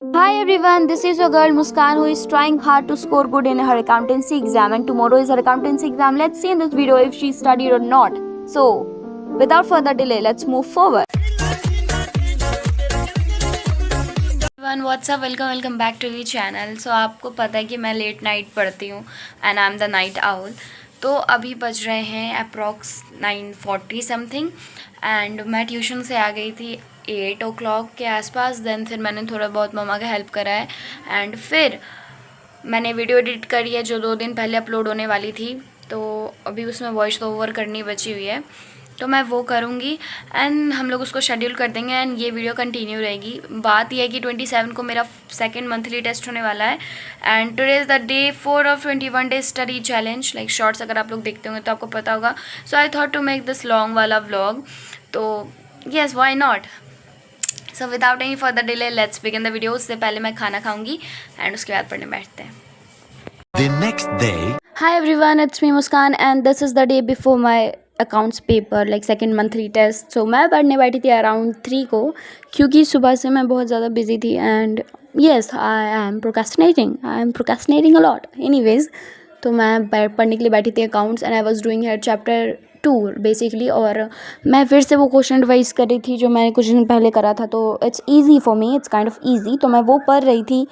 Hi everyone, this is your girl Muskan who is trying hard to score good in her accountancy exam, and tomorrow is her accountancy exam. Let's see in this video if she studied or not. So, without further delay, let's move forward. One what's up welcome back to the channel. So आपको पता है कि मैं late night पढ़ती हूँ and I am the night owl. तो अभी बज रहे हैं अप्रॉक्स 9:40 समथिंग एंड मैं ट्यूशन से आ गई थी 8 o'clock के आसपास। देन फिर मैंने थोड़ा बहुत मम्मा का हेल्प करा है एंड फिर मैंने वीडियो एडिट करी है जो 2 दिन पहले अपलोड होने वाली थी। तो अभी उसमें वॉइस ओवर करनी बची हुई है, तो मैं वो करूँगी एंड हम लोग उसको शेड्यूल कर देंगे एंड ये वीडियो कंटिन्यू रहेगी। बात यह है कि 27 को मेरा सेकंड मंथली टेस्ट होने वाला है and today is the day 4 of 21 day study challenge. Like shorts अगर आप लोग देखते होंगे तो आपको पता होगा। So I thought to make this long वाला व्लॉग, तो yes why not. So without any further delay let's begin the video. उससे पहले मैं खाना खाऊंगी एंड उसके बाद पढ़ने बैठते हैं। The next day. Hi everyone, it's me Muskan and this is the day before my accounts paper, like second monthly test. So मैं पढ़ने बैठी थी अराउंड 3 को, क्योंकि सुबह से मैं बहुत ज़्यादा बिजी थी and yes I am procrastinating a lot. Anyways, तो मैं पढ़ने के लिए बैठी थी accounts and I was doing here chapter 2 basically. और मैं फिर से वो क्वेश्चन रिवाइज कर रही थी जो मैंने कुछ दिन पहले करा था। तो it's easy for me, it's kind of easy. तो मैं वो पढ़ रही थी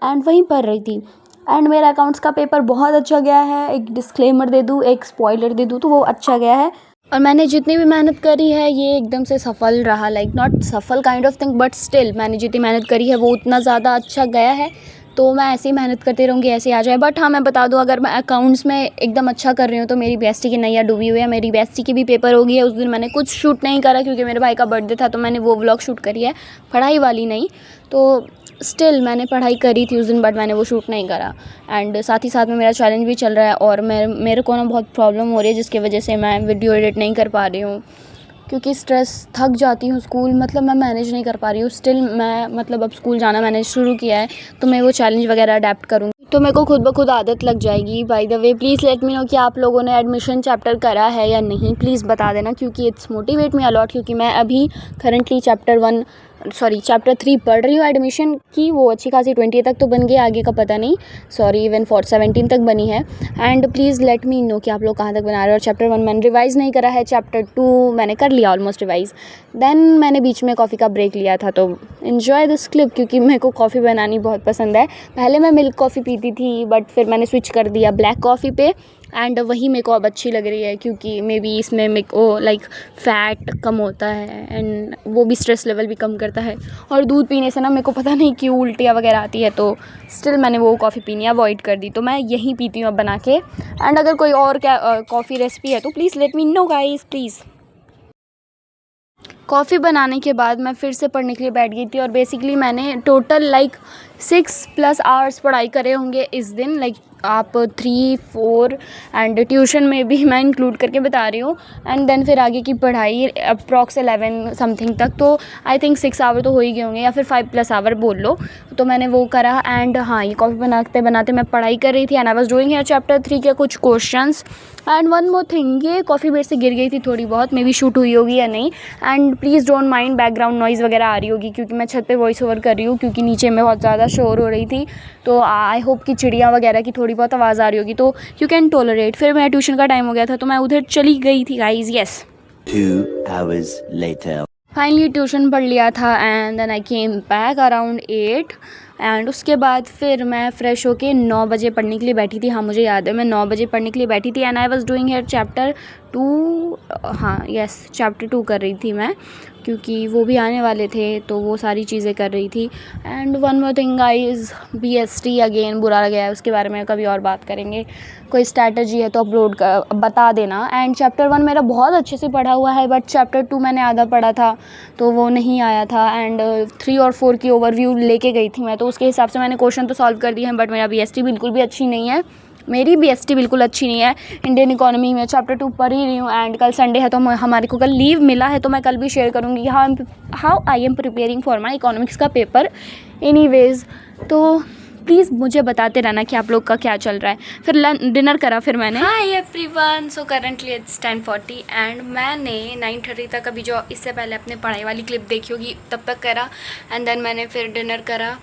एंड वहीं पढ़ रही थी एंड मेरा अकाउंट्स का पेपर बहुत अच्छा गया है। एक डिस्क्लेमर दे दूँ, एक स्पॉइलर दे दूँ, तो वो अच्छा गया है। और मैंने जितनी भी मेहनत करी है ये एकदम से सफल रहा। लाइक नॉट सफल kind of thing, but still मैंने जितनी मेहनत करी है वो उतना ज़्यादा अच्छा गया है। तो मैं ऐसे ही मेहनत करती रहूँगी, ऐसे ही आ जाए। बट हाँ, मैं बता दूँ, अगर मैं अकाउंट्स में एकदम अच्छा कर रही हूँ तो मेरी बीएसटी की नैया डूबी हुई है। मेरी बीएसटी की भी पेपर हो गई है। उस दिन मैंने कुछ शूट नहीं करा क्योंकि मेरे भाई का बर्थडे था, तो मैंने वो व्लॉग शूट करी है, पढ़ाई वाली नहीं। तो स्टिल मैंने पढ़ाई करी थी उस दिन, बट मैंने वो शूट नहीं करा। एंड साथ ही साथ में मेरा चैलेंज भी चल रहा है और मेरे को ना बहुत प्रॉब्लम हो रही है जिसकी वजह से मैं वीडियो एडिट नहीं कर पा रही हूँ, क्योंकि स्ट्रेस थक जाती हूँ। स्कूल मतलब मैं मैनेज नहीं कर पा रही हूँ। स्टिल मैं मतलब अब स्कूल जाना मैंने शुरू किया है, तो मैं वो चैलेंज वगैरह अडेप्ट करूँगी तो मेरे को खुद ब खुद आदत लग जाएगी। By the way, please let me know कि आप लोगों ने एडमिशन चैप्टर करा है या नहीं, प्लीज़ बता देना, क्योंकि इट्स मोटिवेट मी अलॉट। क्योंकि मैं अभी करंटली चैप्टर 3 पढ़ रही हूँ एडमिशन की। वो अच्छी खासी 20 तक तो बन गई, आगे का पता नहीं, इवन 17 तक बनी है। And please let me know कि आप लोग कहाँ तक बना रहे हो। और चैप्टर 1 मैंने रिवाइज़ नहीं करा है, चैप्टर 2 मैंने कर लिया ऑलमोस्ट रिवाइज़। देन मैंने बीच में कॉफ़ी का ब्रेक लिया था। तो इन्जॉय दिस क्लिप, क्योंकि मेरे को कॉफ़ी बनानी बहुत पसंद है। पहले मैं मिल्क कॉफ़ी पीती थी, बट फिर मैंने स्विच कर दिया ब्लैक कॉफ़ी पे एंड वही मेरे को अब अच्छी लग रही है, क्योंकि मे बी इसमें मेरे को लाइक फ़ैट कम होता है एंड वो भी स्ट्रेस लेवल भी कम करता है। और दूध पीने से ना मेरे को पता नहीं क्यों उल्टियाँ वगैरह आती है, तो स्टिल मैंने वो कॉफ़ी पीनी अवॉइड कर दी। तो मैं यही पीती हूँ अब बना के। एंड अगर कोई और कॉफ़ी रेसिपी है तो please let me know guys, please. Coffee बनाने के बाद मैं फिर से पढ़ने के लिए बैठ गई थी और बेसिकली मैंने टोटल लाइक 6+ आवर्स पढ़ाई करे होंगे इस दिन। लाइक आप 3, 4 एंड ट्यूशन में भी मैं इंक्लूड करके बता रही हूँ। एंड देन फिर आगे की पढ़ाई अप्रॉक्स 11 समथिंग तक, तो आई थिंक 6 आवर तो हो ही गए होंगे, या फिर 5+ आवर बोल लो। तो मैंने वो करा एंड हाँ, ये कॉफ़ी बनाते बनाते मैं पढ़ाई कर रही थी and I was doing here chapter 3 के कुछ questions. And one more thing, ये कॉफ़ी मेरे से गिर गई थी थोड़ी बहुत, मे बी शूट हुई होगी या नहीं। And please don't mind background noise वगैरह आ रही होगी, क्योंकि मैं छत पे वॉइस ओवर कर रही हूँ, क्योंकि नीचे में बहुत ज़्यादा शोर हो रही थी। तो आई होप कि चिड़िया वगैरह की थोड़ी बहुत आवाज़ आ रही होगी, तो यू कैन टॉलरेट। फिर मेरा ट्यूशन का टाइम हो गया था तो मैं उधर चली गई थी guys. Yes, 2 hours later. Finally tuition पढ़ लिया था and then I came back around 8 and उसके बाद फिर मैं फ़्रेश होके 9 बजे पढ़ने के लिए बैठी थी। हाँ, मुझे याद है, मैं 9 बजे पढ़ने के लिए बैठी थी and I was doing here chapter 2। हाँ यस, चैप्टर 2 कर रही थी मैं, क्योंकि वो भी आने वाले थे, तो वो सारी चीज़ें कर रही थी। And one more thing guys, BST again बुरा लग गया है, उसके बारे में कभी और बात करेंगे। कोई स्ट्रैटेजी है तो अपलोड कर बता देना। एंड चैप्टर 1 मेरा बहुत अच्छे से पढ़ा हुआ है, बट चैप्टर 2 मैंने आधा पढ़ा था तो वो नहीं आया था। एंड 3 और 4 की ओवरव्यू लेके गई थी मैं, तो उसके हिसाब से मैंने क्वेश्चन तो सॉल्व कर दिए हैं। बट मेरा बीएसटी बिल्कुल भी अच्छी नहीं है, मेरी बीएसटी बिल्कुल अच्छी नहीं है। इंडियन इकोनॉमी में चैप्टर 2 पढ़ ही रही हूँ एंड कल संडे है तो हमारे को कल लीव मिला है, तो मैं कल भी शेयर करूँगी how I am preparing for my economics का पेपर। एनीवेज, तो प्लीज़ मुझे बताते रहना कि आप लोग का क्या चल रहा है। फिर डिनर करा फिर मैंने। Hi everyone, so currently it's 10:40 and मैंने 9:30 तक अभी जो इससे पहले अपने पढ़ाई वाली क्लिप देखी होगी तब तक करा एंड देन मैंने फिर डिनर करा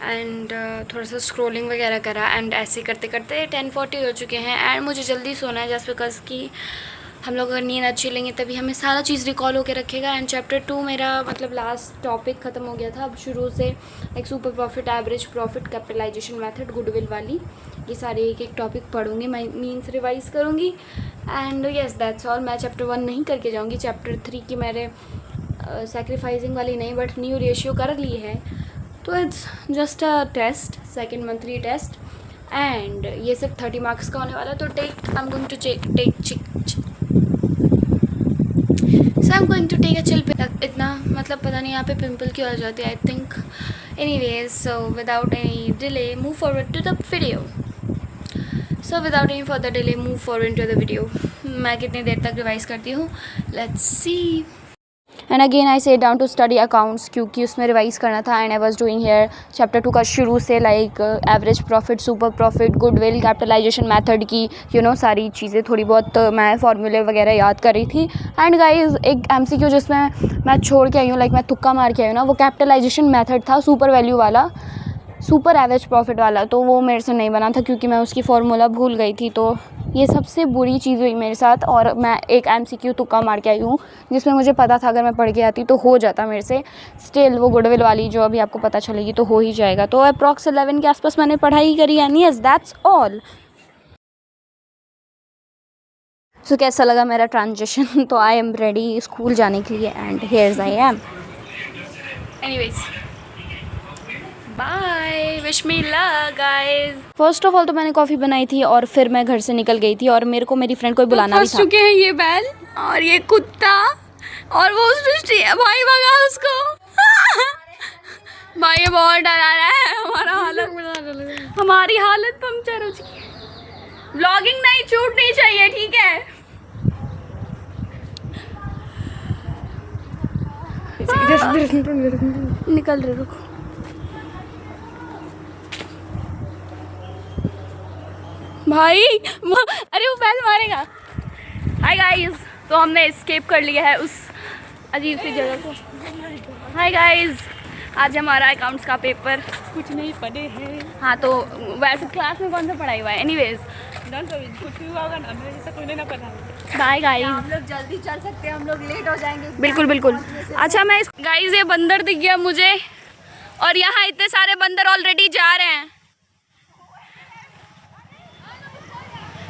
एंड थोड़ा सा स्क्रॉलिंग वगैरह करा एंड ऐसे करते करते 10:40 हो चुके हैं एंड मुझे जल्दी सोना है जस्ट बिकॉज कि हम लोग अगर नींद अच्छी लेंगे तभी हमें सारा चीज़ रिकॉल होकर रखेगा। एंड चैप्टर 2 मेरा मतलब लास्ट टॉपिक ख़त्म हो गया था। अब शुरू से एक super profit, average profit, capitalisation method, goodwill वाली ये सारे एक एक टॉपिक पढ़ूंगी, मैं मीन्स रिवाइज करूँगी एंड येस दैट्स ऑल। मैं चैप्टर 1 नहीं करके जाऊँगी, चैप्टर 3 की मैंने सैक्रिफाइसिंग वाली नहीं बट न्यू रेशियो कर ली है, तो it's just a test, second monthly test and ये सिर्फ 30 मार्क्स का होने वाला है। तो I am going to take a chill. इतना मतलब पता नहीं यहाँ पे पिंपल क्यों आ जाती है, I think. Anyways, so without any delay move forward to the video. To the video. मैं कितनी देर तक रिवाइज करती हूँ, let's see. And again I set down to study accounts क्योंकि उसमें रिवाइज करना था and I was doing here chapter 2 का शुरू से like average profit, super profit, goodwill, capitalisation method की सारी चीज़ें थोड़ी बहुत मैं फार्मूले वगैरह याद कर रही थी। एंड गाइस एक MCQ जिसमें मैं छोड़ के आई हूँ, लाइक मैं तुक्का मार के आई हूँ ना, वो कैपिटलाइजेशन मेथड था, सुपर वैल्यू वाला, सुपर एवरेज प्रॉफिट वाला, तो वो मेरे से नहीं बना था क्योंकि मैं उसकी फार्मूला भूल गई थी। तो ये सबसे बुरी चीज़ हुई मेरे साथ और मैं एक MCQ तुक्का मार के आई हूँ जिसमें मुझे पता था अगर मैं पढ़ के आती तो हो जाता मेरे से। स्टिल वो गुडविल वाली जो अभी आपको पता चलेगी तो हो ही जाएगा। तो अप्रॉक्स 11 के आसपास मैंने पढ़ाई करी एंड यस दैट्स ऑल। सो कैसा लगा मेरा ट्रांजिशन? तो आई एम रेडी स्कूल जाने के लिए and here I am. Anyways, bye, wish me luck guys. First of all तो मैंने कॉफ़ी बनाई थी और फिर मैं घर से निकल गई थी और मेरे को मेरी फ्रेंड को बुलाना भी था। चुके हैं ये बैल और ये कुत्ता और वो सृष्टि है, भाई भगा उसको। भाई ये बहुत डरा रहा है, हमारी हालत पंक्चर हो चुकी है। व्लॉगिंग नहीं छूटनी चाहिए, ठीक है? निकल रहे, रुको। भाई अरे वो बैल मारेगा। हाय गाइस, तो हमने एस्केप कर लिया है उस अजीब सी जगह को। हाय गाइस, आज हमारा अकाउंट्स का पेपर, कुछ नहीं पढ़े हैं। हाँ तो वैसे क्लास में कौन सा पढ़ाई हुआ है? एनीवेज कुछ भी हुआ होगा ना, मेरे जैसा कोई नहीं ना पढ़ा। Bye guys. हम लोग जल्दी चल सकते हैं, हम लोग लेट हो जाएंगे। बिल्कुल बिल्कुल। अच्छा मैं गाइस ये बंदर दिख गया मुझे और यहाँ इतने सारे बंदर ऑलरेडी जा रहे हैं।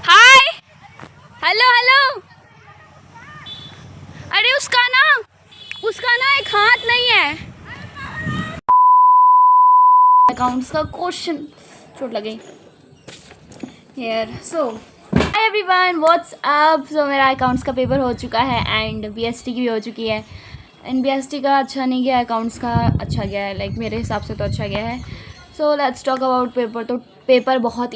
हाय, हेलो हेलो। अरे उसका ना एक हाथ नहीं है। अकाउंट्स का क्वेश्चन, चोट लग गई यार। सो हाय एवरीवन, व्हाट्स अप। सो मेरा अकाउंट्स का पेपर हो चुका है एंड BST की भी हो चुकी है। एंड BST का अच्छा नहीं गया, अकाउंट्स का अच्छा गया है, लाइक मेरे हिसाब से तो अच्छा गया है। So let's talk about paper. तो पेपर बहुत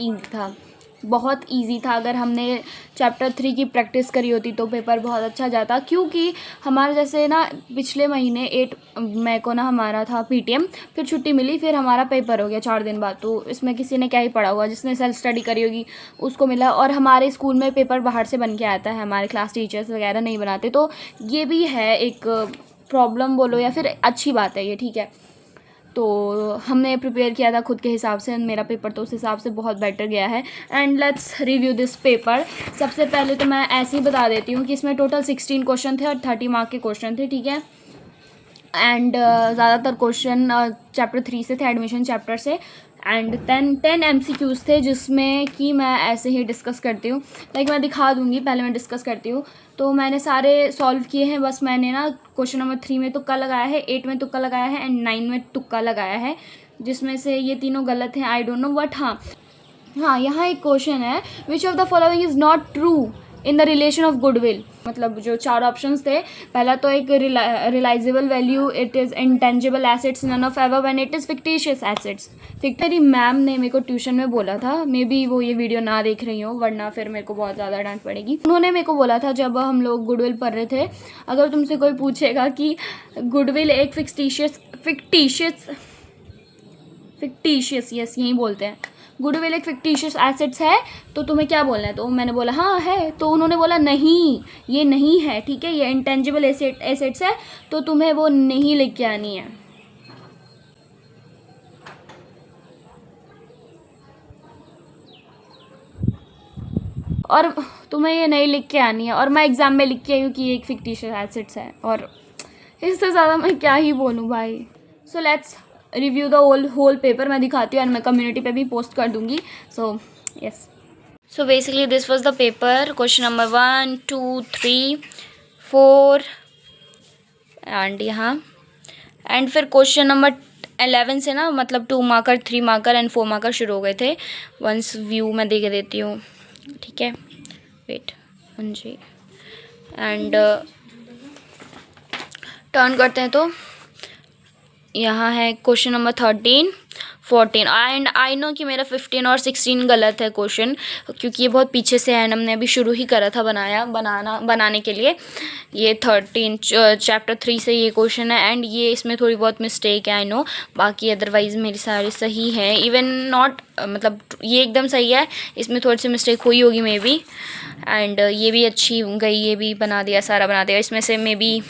ईजी था। अगर हमने चैप्टर 3 की प्रैक्टिस करी होती तो पेपर बहुत अच्छा जाता, क्योंकि हमारे जैसे ना पिछले महीने 8 मई को ना हमारा था PTM, फिर छुट्टी मिली, फिर हमारा पेपर हो गया 4 दिन बाद। तो इसमें किसी ने क्या ही पढ़ा हुआ, जिसने सेल्फ स्टडी करी होगी उसको मिला। और हमारे स्कूल में पेपर बाहर से बन के आता है, हमारे क्लास टीचर्स वगैरह नहीं बनाते। तो ये भी है एक प्रॉब्लम बोलो या फिर अच्छी बात है ये, ठीक है। तो हमने प्रिपेयर किया था खुद के हिसाब से, मेरा पेपर तो उस हिसाब से बहुत बेटर गया है। And let's review this paper. सबसे पहले तो मैं ऐसे ही बता देती हूँ कि इसमें टोटल 16 क्वेश्चन थे और 30 मार्क के क्वेश्चन थे, ठीक है। एंड ज़्यादातर क्वेश्चन चैप्टर 3 से थे, एडमिशन चैप्टर से। एंड 10 MCQs थे जिसमें कि मैं ऐसे ही डिस्कस करती हूँ, लाइक मैं दिखा दूँगी, पहले मैं डिस्कस करती हूँ। तो मैंने सारे सॉल्व किए हैं, बस मैंने ना क्वेश्चन नंबर 3 में तुक्का लगाया है, 8 में तुक्का लगाया है एंड 9 में तुक्का लगाया है, जिसमें से ये तीनों गलत हैं, आई डोंट नो। बट हाँ यहाँ एक क्वेश्चन है, which of the following is not true in the relation of goodwill. मतलब जो 4 ऑप्शंस थे, पहला तो एक realisable value, it is intangible assets, none of ever when it is fictitious assets. मेरी मैम ने मेरे को ट्यूशन में बोला था, मे बी वो ये वीडियो ना देख रही हो वरना फिर मेरे को बहुत ज़्यादा डांट पड़ेगी। उन्होंने मेरे को बोला था जब हम लोग गुडविल पढ़ रहे थे, अगर तुमसे कोई पूछेगा कि गुडविल एक फिक्टिशियस, यस यही बोलते हैं। गुडविल एक फिक्टिशियस एसेट्स है, तो तुम्हें क्या बोलना है? तो मैंने बोला हाँ है, तो उन्होंने बोला नहीं ये नहीं है, ठीक है, ये इंटेंजिबल एसेट्स है, तो तुम्हें वो नहीं लिख के आनी है। और तुम्हें ये नहीं लिख के आनी है, और मैं एग्ज़ाम में लिख के आई हूँ कि ये एक फिक्टिशियस एसेट्स है, और इससे ज़्यादा मैं क्या ही बोलूँ भाई। So let's review the whole paper. मैं दिखाती हूँ एंड मैं कम्युनिटी पे भी पोस्ट कर दूँगी। So yes, so basically this was the paper, question number 1 2 3 4 and यहाँ एंड फिर क्वेश्चन नंबर 11 से ना मतलब 2 मार्कर 3 मार्कर एंड 4 मार्कर शुरू हो गए थे। वंस व्यू मैं दे के देती हूँ, ठीक है, वेट जी, एंड टर्न करते हैं तो यहाँ है question number 13 14 and I know कि मेरा 15 और 16 गलत है क्वेश्चन, क्योंकि ये बहुत पीछे से है, हमने अभी शुरू ही करा था बनाने के लिए। ये 13 चैप्टर 3 से ये क्वेश्चन है एंड ये इसमें थोड़ी बहुत मिस्टेक है आई नो, बाकी अदरवाइज़ मेरी सारी सही है, इवन नॉट मतलब ये एकदम सही है, इसमें थोड़ी सी मिस्टेक हुई होगी मे बी, एंड ये भी अच्छी गई, ये भी बना दिया, सारा बना दिया। इसमें से मे बी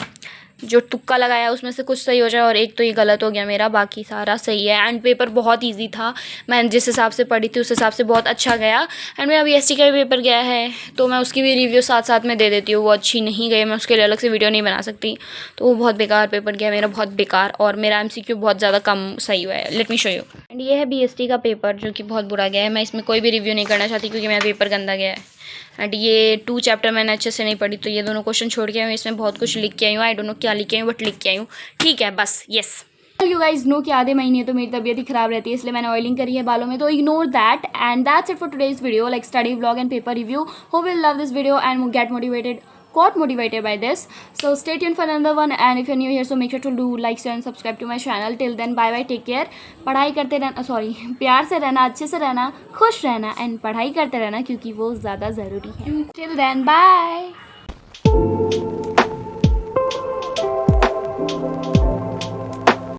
जो तुक्का लगाया उसमें से कुछ सही हो जाए और एक तो ये गलत हो गया मेरा, बाकी सारा सही है। एंड पेपर बहुत इजी था, मैं जिस हिसाब से पढ़ी थी उस हिसाब से बहुत अच्छा गया। एंड मेरा BSc का भी पेपर गया है, तो मैं उसकी भी रिव्यू साथ साथ में दे देती हूँ। वो अच्छी नहीं गई, मैं उसके लिए अलग से वीडियो नहीं बना सकती, तो वो बहुत बेकार पेपर गया मेरा, बहुत बेकार, और मेरा MCQ बहुत ज़्यादा कम सही हुआ है। Let me show you. And ये है BST का पेपर जो कि बहुत बुरा गया है, मैं इसमें कोई भी रिव्यू नहीं करना चाहती क्योंकि मेरा पेपर गंदा गया है। एंड ये 2 चैप्टर मैंने अच्छे से नहीं पढ़ी, तो ये दोनों क्वेश्चन छोड़ के आई हूँ, इसमें बहुत कुछ लिख के आई हूँ, आई डोंट नो क्या लिख के आई हूँ, बट लिख के आई हूँ, ठीक है बस। येस, यू गाइज नो कि आधे महीने तो मेरी तबीयत ही खराब रहती है, इसलिए मैंने ऑयलिंग करी है बालों में, तो ignore that. And that's it for today's video, like study vlog and paper review. Hope will love this video and got motivated by this. So stay tuned for another one, and if you're new here so make sure to do like, share and subscribe to my channel. Till then bye bye, take care. पढ़ाई करते रहना, sorry प्यार से रहना, अच्छे से रहना, खुश रहना एंड पढ़ाई करते रहना क्योंकि वो ज़्यादा ज़रूरी है। Till then bye.